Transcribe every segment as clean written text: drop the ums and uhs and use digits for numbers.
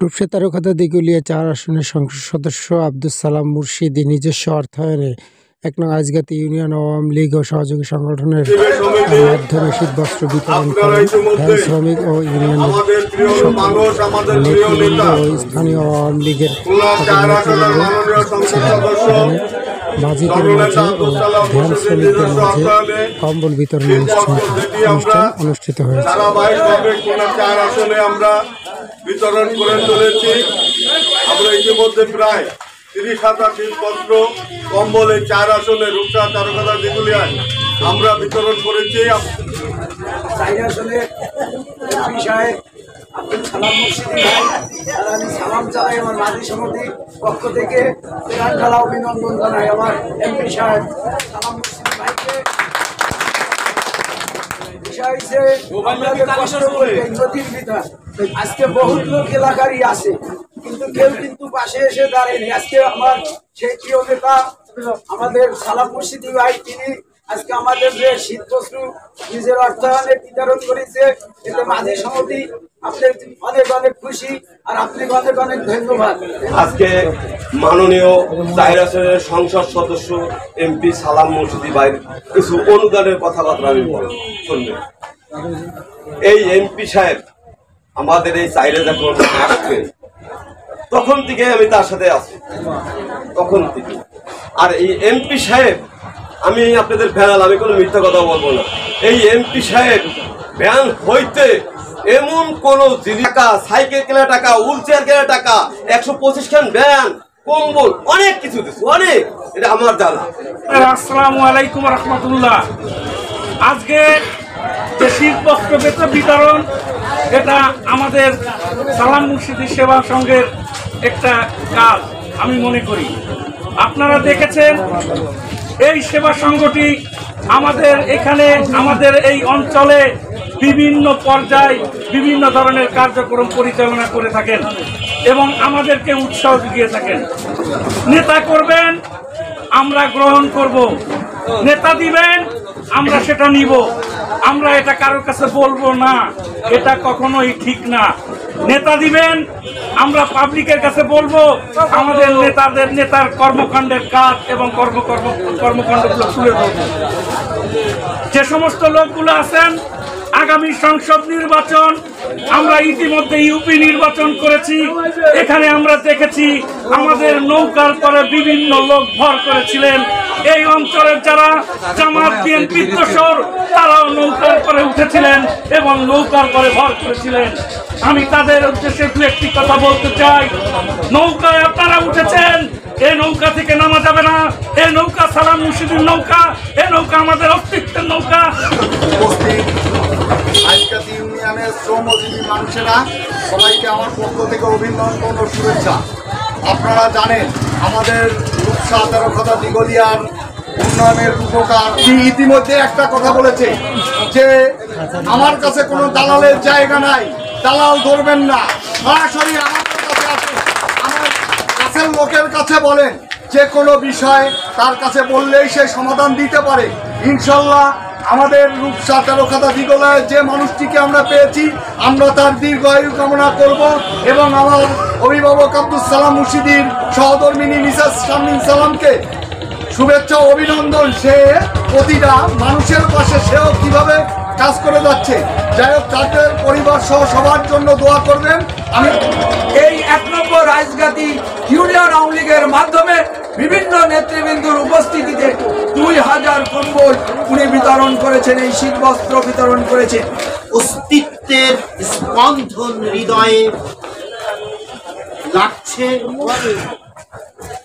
রূপসা তারকাদা দিঘলিয়া ৪ আসনের সংসদ সদস্য আব্দুস সালাম মুর্শিদি নিজস্ব অর্থায়নে ১ নং আইজগাতি ইউনিয়ন আওয়ামী লীগ ও সহযোগী সংগঠনের মাধ্যমে শীতবস্ত্র বিতরণ করেন ভ্যান শ্রমিক ও ইউনিয়নের নেতৃবৃন্দ ও স্থানীয় আওয়ামী লীগের বাজিতের মাঝে ও ভ্যান শ্রমিকদের মাঝে কম্বল বিতরণ অনুষ্ঠান অনুষ্ঠিত হয়েছে। বিতরণ করে চলেছি। আমরা ইতিমধ্যে প্রায় ৩০,০০০ শীতবস্ত্র কম্বল এই ৪ আসনে রূপসা তারকাদা দিঘলিয়ায় আমরা বিতরণ করেছি। সালাম জানাই আমার মাঝি সমিতি পক্ষ থেকে অভিনন্দন জানাই আমার এমপি সাহেব সালাম মুর্শিদি ভাইকে। আজকে বহুত লোক এলাকারই আছে, কিন্তু কেউ কিন্তু পাশে এসে দাঁড়ায়নি। আজকে আমার সেই প্রিয় নেতা আমাদের সালাম মুর্শিদি ভাই, তিনি আজকে আমাদের যে শীতবস্ত্র নিজের অর্থায়নে বিতরণ করেছে, এতে মাঝি সমিতি আপনার অনেক অনেক খুশি, আর আপনাকে অনেক অনেক ধন্যবাদ। আজকে মাননীয় ৪ আসনের সংসদ সদস্য এমপি সালাম মুর্শিদি ভাই কিছু অনুদানের কথাবার্তা আমি শুনবেন। এই এমপি সাহেব আমাদের এই ৪ যখন আসবে তখন থেকে আমি তার সাথে আছি, তখন থেকে। আর এই এমপি সাহেব, আমি আপনাদের ভ্যানাল, আমি কোনো মিথ্যা কথা বলবো না। এই এমপি সাহেব ভ্যান হইতে এমন কোন টাকা, সাইকেল কেনার টাকা, হুইল চেয়ার কেনার টাকা, ১২৫ খান ভ্যান, কম্বল, অনেক কিছু দিচ্ছে, অনেক। এটা আমার জানা। আসসালামু আলাইকুম রহমতুল্লাহ। আজকে যে শীতবস্ত্র বিতরণ, এটা আমাদের সালাম মুর্শিদি সেবা সংঘের একটা কাজ আমি মনে করি। আপনারা দেখেছেন এই সেবা সংঘটি আমাদের এখানে, আমাদের এই অঞ্চলে বিভিন্ন পর্যায়ে বিভিন্ন ধরনের কার্যক্রম পরিচালনা করে থাকেন এবং আমাদেরকে উৎসাহ জুগিয়ে থাকেন। নেতা করবেন, আমরা গ্রহণ করব, নেতা দিবেন, আমরা সেটা নিব। আমরা এটা কারোর কাছে বলবো না, এটা কখনোই ঠিক না। নেতা দিবেন, আমরা পাবলিকের কাছে বলবো, আমাদের নেতার কর্মকাণ্ডের কাজ এবং কর্মকাণ্ডগুলো তুলে ধরবো। যে সমস্ত লোকগুলো আছেন, আগামী সংসদ নির্বাচন, আমরা ইতিমধ্যে ইউপি নির্বাচন করেছি। এখানে আমরা দেখেছি আমাদের নৌকার পরে বিভিন্ন লোক ভর করেছিলেন। এই অঞ্চলের যারা জামাত বিএনপি দোসর, তারাও নৌকার পরে উঠেছিলেন এবং নৌকার পরে ভর করেছিলেন। আমি তাদের উদ্দেশ্যে দু একটি কথা বলতে চাই। নৌকায় আপনারা উঠেছেন, এই নৌকা থেকে নামা যাবে না। এই নৌকা সালাম মুর্শিদির নৌকা, এই নৌকা আমাদের অস্তিত্বের নৌকা। আইজগাতি ইউনিয়নের শ্রমজীবী মানুষেরা সবাইকে আমার পক্ষ থেকে অভিনন্দন ও শুভেচ্ছা। আপনারা জানেন আমাদের রূপসা তারকাদা দিঘলিয়ার উন্নয়নের উপকার ইতিমধ্যে একটা কথা বলেছে যে আমার কাছে কোনো দালালের জায়গা নাই, দালাল ধরবেন না, সরাসরি আমাদের কাছে আসেন, আমার কাছের লোকের কাছে বলেন, যে কোনো বিষয় তার কাছে বললেই সে সমাধান দিতে পারে। ইনশাল্লাহ আমাদের রূপসা তারকাদা দিঘলিয়ায় যে মানুষটিকে আমরা পেয়েছি, আমরা তার দীর্ঘায়ু কামনা করব এবং আমার অভিভাবক আব্দুস সালাম মুর্শিদির সহধর্মিনী মিসেস শারমিন সালামকে শুভেচ্ছা ও অভিনন্দন। সে প্রতিটা মানুষের পাশে সেও কিভাবে কাজ করে যাচ্ছে। যাই হোক, তাদের পরিবার সহ সবার জন্য দোয়া করবেন। আমি এই ১ নম্বর আইজগাতি ইউনিয়ন আওয়ামী লীগের মাধ্যমে বিভিন্ন নেতৃবৃন্দর উপস্থিতিতে ২,০০০ কম্বল উনি বিতরণ করেছেন, এই শীতবস্ত্র বিতরণ করেছেন। অস্তিত্বের স্পন্দন হৃদয়ে লাগছে।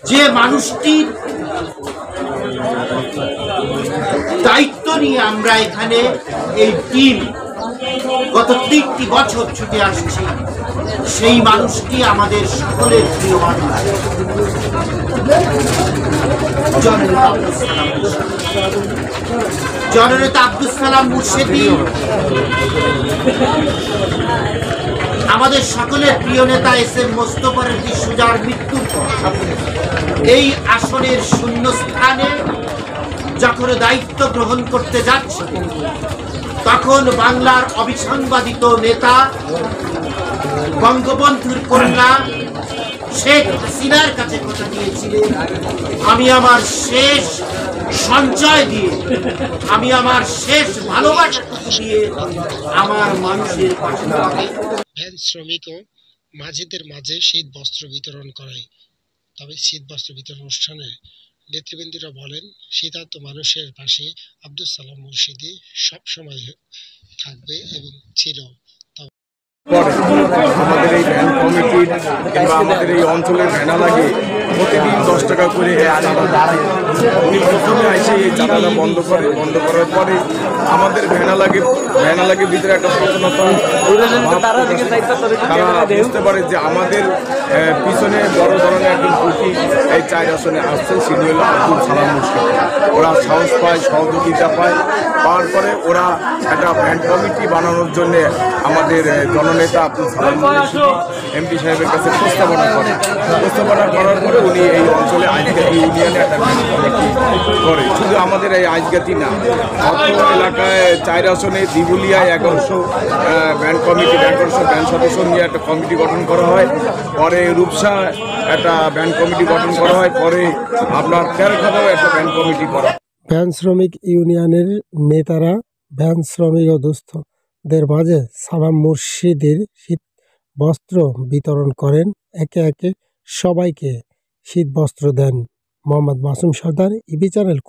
যে মানুষটির দায়িত্ব নিয়ে আমরা এখানে এই টিম গত ৩টি বছর ছুটে আসছি, সেই মানুষটি আমাদের সকলের প্রিয় মানুষ, জননেতা আব্দুস সালাম মুর্শিদি। আমাদের সকলের প্রিয় নেতা এস.এম. মোস্তফার সুজার মৃত্যুর পর এই আসনের শূন্য স্থানে যখন দায়িত্ব গ্রহণ করতে যাচ্ছে, তখন বাংলার অবিসংবাদিত নেতা বঙ্গবন্ধুর কন্যা শেখ হাসিনার কাছে কথা দিয়েছিলেন, আমি আমার শেষ সঞ্চয় দিয়ে, আমি আমার শেষ ভালোবাসাটুকু দিয়ে আমার মানুষের পাশে থাকি। ভ্যান শ্রমিক ও মাঝিদের মাঝে শীত বস্ত্র বিতরণ করায়। তবে শীত বস্ত্র বিতরণ অনুষ্ঠানে নেতৃবৃন্দরা বলেন, শীতার্ত মানুষের পাশে আব্দুল সালাম মুর্শিদি সবসময় থাকবে এবং ছিল। আমাদের এই ভ্যান কমিটির কিংবা আমাদের এই অঞ্চলের ভ্যানা লাগে প্রতিদিন 10 টাকা করে চাঁদা দেয়। উনি প্রথমে এসে এই চাঁদাটা বন্ধ করার পরে আমাদের ভ্যানা লাগে ভিতরে একটা সচেতনতা, তারা বুঝতে পারে যে আমাদের পিছনে বড় ধরনের একজন প্রতি এই 4 আসনে আসছে, সেটি হল আব্দুল সালাম মুর্শিদি। ওরা সাহস পায়, সহযোগিতা পাওয়ার পরে ওরা একটা ভ্যান কমিটি বানানোর জন্য আমাদের জননেতা আব্দুল সালাম মুর্শিদি এমপি সাহেবের কাছে প্রস্তাবনা করার পরে উনি এই অঞ্চলে আইজগাতি ইউনিয়নে একটা ভ্যান কমিটি করে। শুধু আমাদের এই আইজগাতি না, অত্র এলাকায় 4 আসনে দিগুলিয়ায় 1100 ভ্যান কমিটি, 1100 ভ্যান সদস্য নিয়ে একটা কমিটি গঠন করা হয়। পরে রূপসা একটা ভ্যান কমিটি গঠন করা হয়। পরে আপনার তেরখাদাও একটা ভ্যান কমিটি করা। ভ্যান শ্রমিক ইউনিয়নের নেতারা ভ্যান শ্রমিক ও দুস্থদের মাঝে সালাম মুর্শিদের শীত বস্ত্র বিতরণ করেন। একে একে সবাইকে শীত বস্ত্র দেন। মোহাম্মদ মাসুম সর্দার, ইবি চ্যানেল।